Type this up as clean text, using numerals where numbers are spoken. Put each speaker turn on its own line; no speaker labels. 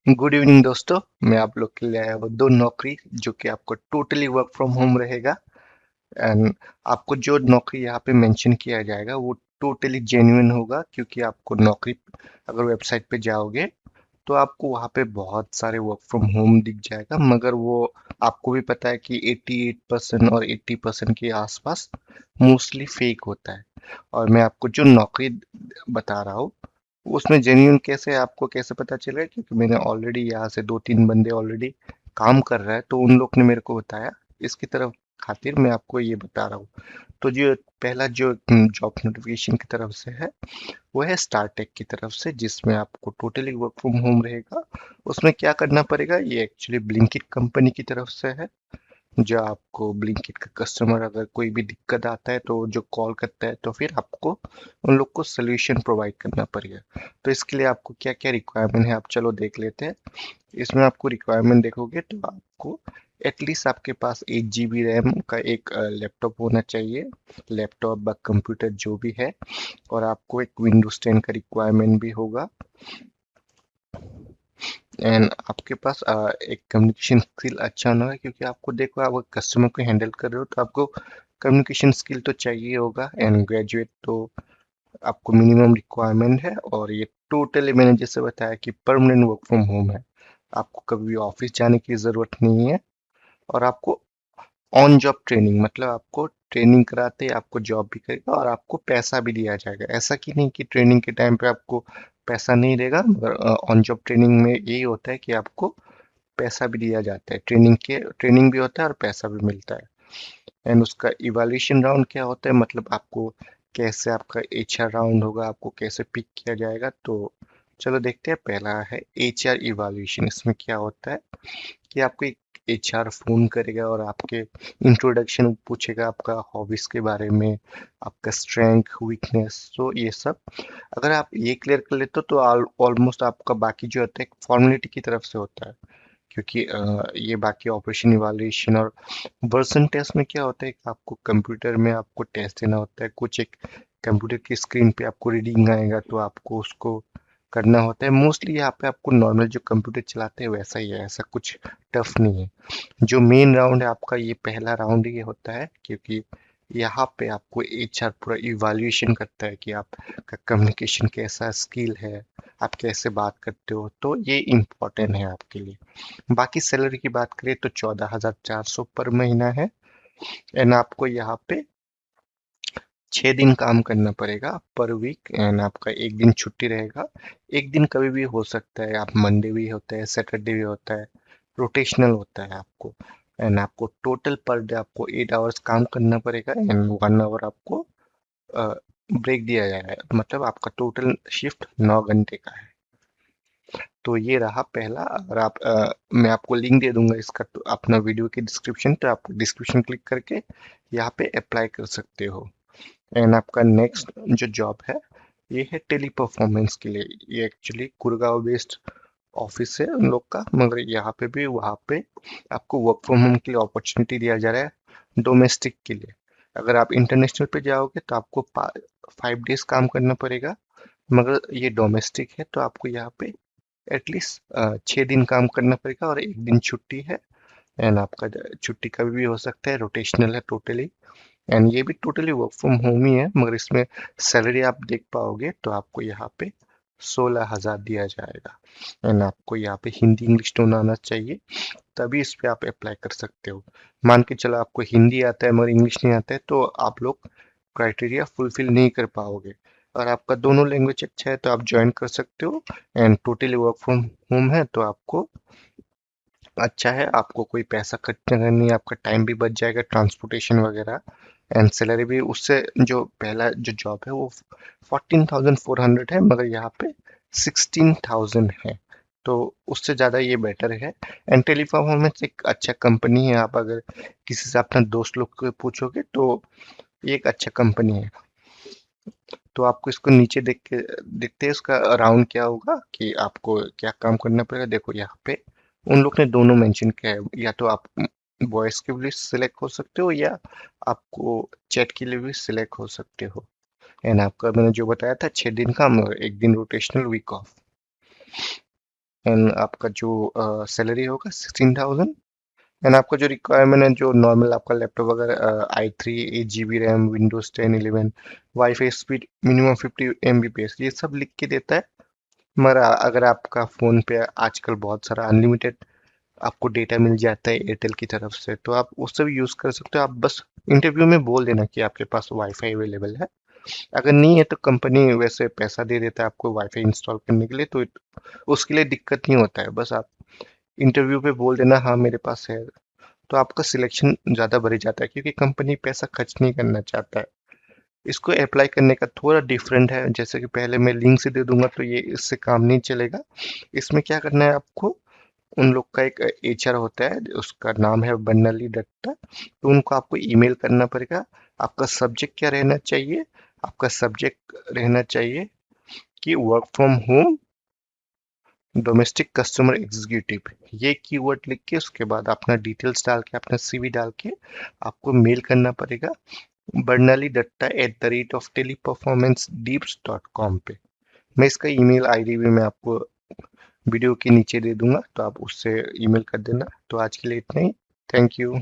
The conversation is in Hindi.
गुड इवनिंग दोस्तों। मैं आप लोग के लिए आया हूँ दो नौकरी जो कि आपको टोटली वर्क फ्रॉम होम रहेगा। एंड आपको जो नौकरी यहाँ पे मेंशन किया जाएगा वो टोटली जेन्युइन होगा, क्योंकि आपको नौकरी अगर वेबसाइट पे जाओगे तो आपको वहाँ पे बहुत सारे वर्क फ्रॉम होम दिख जाएगा, मगर वो आपको भी पता है कि 88% और 80% के आसपास मोस्टली फेक होता है। और मैं आपको जो नौकरी बता रहा हूँ उसमें जेन्युइन कैसे है, आपको कैसे पता चलेगा, क्योंकि मैंने ऑलरेडी यहाँ से दो तीन बंदे ऑलरेडी काम कर रहा है तो उन लोग ने मेरे को बताया। इसकी तरफ खातिर मैं आपको ये बता रहा हूँ। तो जो पहला जो जॉब नोटिफिकेशन की तरफ से है वो है स्टारटेक की तरफ से, जिसमें आपको टोटली वर्क फ्रॉम होम रहेगा। उसमें क्या करना पड़ेगा, ये एक्चुअली ब्लिंकिट कंपनी की तरफ से है। जो आपको ब्लिंकिट का कस्टमर अगर कोई भी दिक्कत आता है तो जो कॉल करता है तो फिर आपको उन लोग को सोल्यूशन प्रोवाइड करना पड़ेगा। तो इसके लिए आपको क्या क्या रिक्वायरमेंट है आप चलो देख लेते हैं। इसमें आपको रिक्वायरमेंट देखोगे तो आपको एटलीस्ट आपके पास 8 GB रैम का एक लैपटॉप होना चाहिए, लैपटॉप या कंप्यूटर जो भी है। और आपको एक विंडोज 10 का रिक्वायरमेंट भी होगा। एंड आपके पास एक कम्युनिकेशन स्किल अच्छा होना है, क्योंकि आपको देखो आप कस्टमर को हैंडल कर रहे हो तो आपको कम्युनिकेशन स्किल तो चाहिए होगा। एंड ग्रेजुएट तो आपको मिनिमम रिक्वायरमेंट है। और ये टोटली मैंने जैसे बताया कि परमानेंट वर्क फ्रॉम होम है, आपको कभी भी ऑफिस जाने की जरूरत नहीं है। और आपको ऑन जॉब ट्रेनिंग मतलब आपको ट्रेनिंग कराते ही आपको जॉब भी करेगा और आपको पैसा भी दिया जाएगा। ऐसा कि नहीं कि ट्रेनिंग के टाइम पे आपको पैसा नहीं देगा, मगर ऑन जॉब ट्रेनिंग में यही होता है कि आपको पैसा भी दिया जाता है। ट्रेनिंग भी होता है और पैसा भी मिलता है। एंड उसका इवैल्यूएशन राउंड क्या होता है, मतलब आपको कैसे आपका एचआर राउंड होगा, आपको कैसे पिक किया जाएगा। तो चलो देखते हैं। पहला है एचआर इवैल्यूएशन। इसमें क्या होता है कि आपको एक एचआर फोन करेगा और आपके इंट्रोडक्शन पूछेगा, आपका हॉबीज के बारे में, आपका स्ट्रेंथ वीकनेस, तो ये सब अगर आप ये क्लियर कर लेते हो तो ऑलमोस्ट आपका बाकी जो होता है फॉर्मेलिटी की तरफ से होता है। क्योंकि ये बाकी ऑपरेशन इवैल्यूएशन और वर्सन टेस्ट में क्या होता है कि आपको कंप्यूटर में आपको टेस्ट देना होता है। कुछ एक कंप्यूटर की स्क्रीन पे आपको रीडिंग आएगा तो आपको उसको करना होता है। मोस्टली यहाँ पे आपको नॉर्मल जो कंप्यूटर चलाते हैं वैसा ही है, ऐसा कुछ टफ नहीं है। जो मेन राउंड है आपका ये पहला राउंड ये होता है, क्योंकि यहाँ पे आपको एचआर पूरा इवैल्यूएशन करता है कि आपका कम्युनिकेशन कैसा स्किल है, आप कैसे बात करते हो। तो ये इम्पोर्टेंट है आपके लिए। बाकी सैलरी की बात करें तो 14,400 पर महीना है। एंड आपको यहाँ पे 6 दिन काम करना पड़ेगा पर वीक। एंड आपका एक दिन छुट्टी रहेगा। एक दिन कभी भी हो सकता है, आप मंडे भी होता है, सैटरडे भी होता है, रोटेशनल होता है आपको। एंड आपको टोटल पर डे आपको 8 आवर्स काम करना पड़ेगा एंड 1 आवर आपको ब्रेक दिया जाएगा। मतलब आपका टोटल शिफ्ट 9 घंटे का है। तो ये रहा पहला। अगर आप मैं आपको लिंक दे दूंगा इसका तो अपना वीडियो की डिस्क्रिप्शन, तो आप डिस्क्रिप्शन क्लिक करके यहाँ पे अप्लाई कर सकते हो। एंड आपका नेक्स्ट जो जॉब है ये है टेली परफॉर्मेंस के लिए। ये एक्चुअली गुड़गांव बेस्ड ऑफिस है उन लोग का, मगर यहाँ पे भी वहाँ पे आपको वर्क फ्रॉम होम के लिए अपॉर्चुनिटी दिया जा रहा है डोमेस्टिक के लिए। अगर आप इंटरनेशनल पे जाओगे तो आपको 5 डेज काम करना पड़ेगा, मगर ये डोमेस्टिक है तो आपको यहाँ पे एटलीस्ट 6 दिन काम करना पड़ेगा और एक दिन छुट्टी है। एंड आपका छुट्टी कभी भी हो सकता है, रोटेशनल है टोटली। एंड ये भी टोटली वर्क फ्रॉम होम ही है, मगर इसमें सैलरी आप देख पाओगे तो आपको यहाँ पे 16,000 दिया जाएगा। एंड आपको यहाँ पे हिंदी इंग्लिश दोनों आना चाहिए, तभी इस पे आप अप्लाई कर सकते हो। मान के चलो आपको हिंदी आता है मगर इंग्लिश नहीं आता है तो आप लोग क्राइटेरिया फुलफिल नहीं कर पाओगे। और आपका दोनों लैंग्वेज अच्छा है तो आप ज्वाइन कर सकते हो। And totally work from home है तो आपको अच्छा है, आपको कोई पैसा खर्च करना नहीं है, आपका टाइम भी बच जाएगा ट्रांसपोर्टेशन वगैरह। एंड सैलरी भी उससे जो पहला जो जॉब है वो 14,400 है, मगर यहाँ पे 16,000 है। तो उससे ज़्यादा ये बेटर है। एंड टेलीपरफॉर्मेंस एक अच्छा कंपनी है, आप अगर किसी से अपना दोस्त लोग को पूछोगे तो ये एक अच्छा कंपनी है। तो आपको इसको नीचे देख के देखते हैं इसका राउंड क्या होगा कि आपको क्या काम करना पड़ेगा। देखो यहाँ पे उन लोग ने दोनों मेंशन किया है, या तो आप वॉइस के लिए सिलेक्ट हो सकते हो या आपको चैट के लिए भी सिलेक्ट हो सकते हो। एंड आपका मैंने जो बताया था 6 दिन का, मगर एक दिन रोटेशनल वीक ऑफ। एंड आपका जो सैलरी होगा 16,000। एंड आपका जो रिक्वायरमेंट है जो नॉर्मल आपका लैपटॉप अगर i3 8 GB RAM Windows 10 11 wifi speed minimum 50 Mbps ये सब लिख के देता है। मगर अगर आपका फ़ोन पे आजकल बहुत सारा अनलिमिटेड आपको डेटा मिल जाता है एयरटेल की तरफ से तो आप उससे भी यूज़ कर सकते हो। आप बस इंटरव्यू में बोल देना कि आपके पास वाईफाई अवेलेबल है। अगर नहीं है तो कंपनी वैसे पैसा दे देता है आपको वाईफाई इंस्टॉल करने के लिए, तो उसके लिए दिक्कत नहीं होता है। बस आप इंटरव्यू पे बोल देना हाँ मेरे पास है, तो आपका सिलेक्शन ज़्यादा बढ़ जाता है क्योंकि कंपनी पैसा खर्च नहीं करना चाहता है। इसको अप्लाई करने का थोड़ा डिफरेंट है, जैसे कि पहले मैं लिंक से दे दूंगा तो ये इससे काम नहीं चलेगा। इसमें क्या करना है आपको, उन लोग का एक एचआर होता है, उसका नाम है बन्नली दत्ता, तो उनको आपको ईमेल करना पड़ेगा। आपका सब्जेक्ट क्या रहना चाहिए, आपका सब्जेक्ट रहना चाहिए कि work from home domestic customer executive, ये कीवर्ड लिख के उसके बाद अपना डिटेल्स डाल के अपना सीवी डाल के आपको मेल करना पड़ेगा बर्नली दत्ता @teleperformancedeeps.com पे। मैं इसका ईमेल आईडी भी मैं आपको वीडियो के नीचे दे दूंगा, तो आप उससे ईमेल कर देना। तो आज के लिए इतना ही। Thank you.